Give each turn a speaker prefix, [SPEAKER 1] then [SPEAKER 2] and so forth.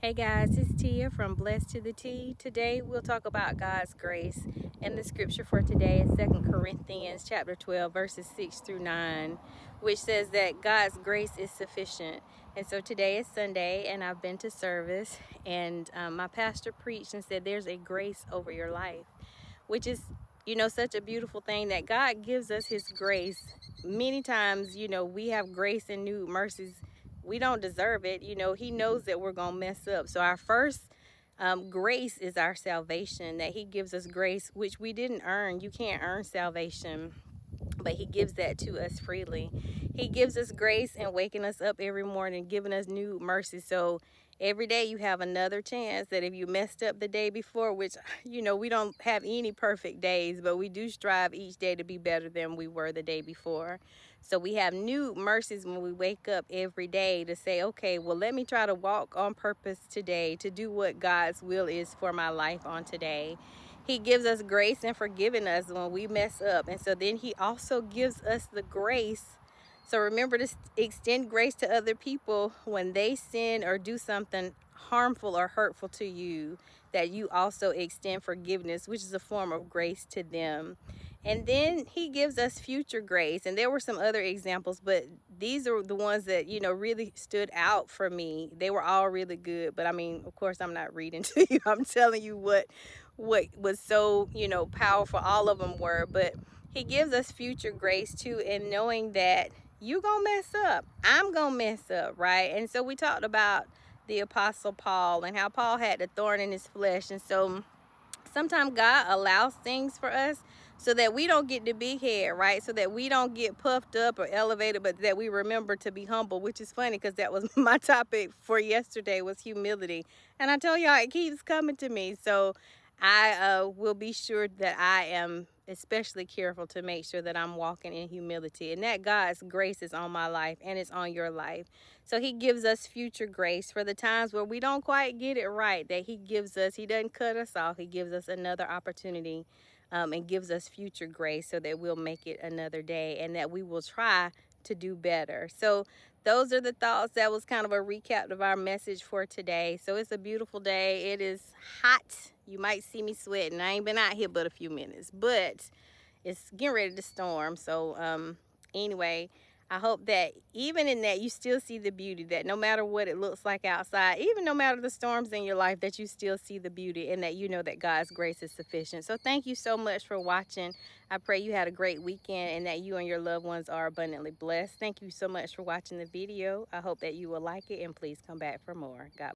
[SPEAKER 1] Hey guys, it's Tia from Blessed to the T. Today we'll talk about God's grace. And the scripture for today is 2 Corinthians chapter 12, verses 6 through 9, which says that God's grace is sufficient. And so today is Sunday and I've been to service, and my pastor preached and said there's a grace over your life, which is, such a beautiful thing that God gives us his grace. Many times, we have grace and new mercies. We don't deserve it. He knows that we're going to mess up. So our first grace is our salvation, that he gives us grace, which we didn't earn. You can't earn salvation, but he gives that to us freely. He gives us grace and waking us up every morning, giving us new mercy. So every day you have another chance, that if you messed up the day before, which, we don't have any perfect days, but we do strive each day to be better than we were the day before. So we have new mercies when we wake up every day to say, okay, well, let me try to walk on purpose today, to do what God's will is for my life on today. He gives us grace and forgiving us when we mess up. And so then he also gives us the grace. So remember to extend grace to other people when they sin or do something harmful or hurtful to you, that you also extend forgiveness, which is a form of grace to them. And then he gives us future grace. And there were some other examples, but these are the ones that, really stood out for me. They were all really good. But I mean, of course, I'm not reading to you. I'm telling you what was so, powerful all of them were. But he gives us future grace too, and knowing that you gonna mess up, I'm gonna mess up, right? And so we talked about the apostle Paul and how Paul had the thorn in his flesh. And so sometimes God allows things for us so that we don't get the big head, right? So that we don't get puffed up or elevated, but that we remember to be humble, which is funny because that was my topic for yesterday, was humility. And I tell y'all, it keeps coming to me. So I will be sure that I am especially careful to make sure that I'm walking in humility, and that God's grace is on my life and it's on your life. So he gives us future grace for the times where we don't quite get it right, that he gives us. He doesn't cut us off. He gives us another opportunity, and gives us future grace so that we'll make it another day and that we will try to do better. So those are the thoughts. That was kind of a recap of our message for today. So it's a beautiful day. It is hot. You might see me sweating. I ain't been out here but a few minutes, but it's getting ready to storm. So anyway, I hope that even in that you still see the beauty, that no matter what it looks like outside, even no matter the storms in your life, that you still see the beauty, and that you know that God's grace is sufficient. So thank you so much for watching. I pray you had a great weekend and that you and your loved ones are abundantly blessed. Thank you so much for watching the video. I hope that you will like it, and please come back for more. God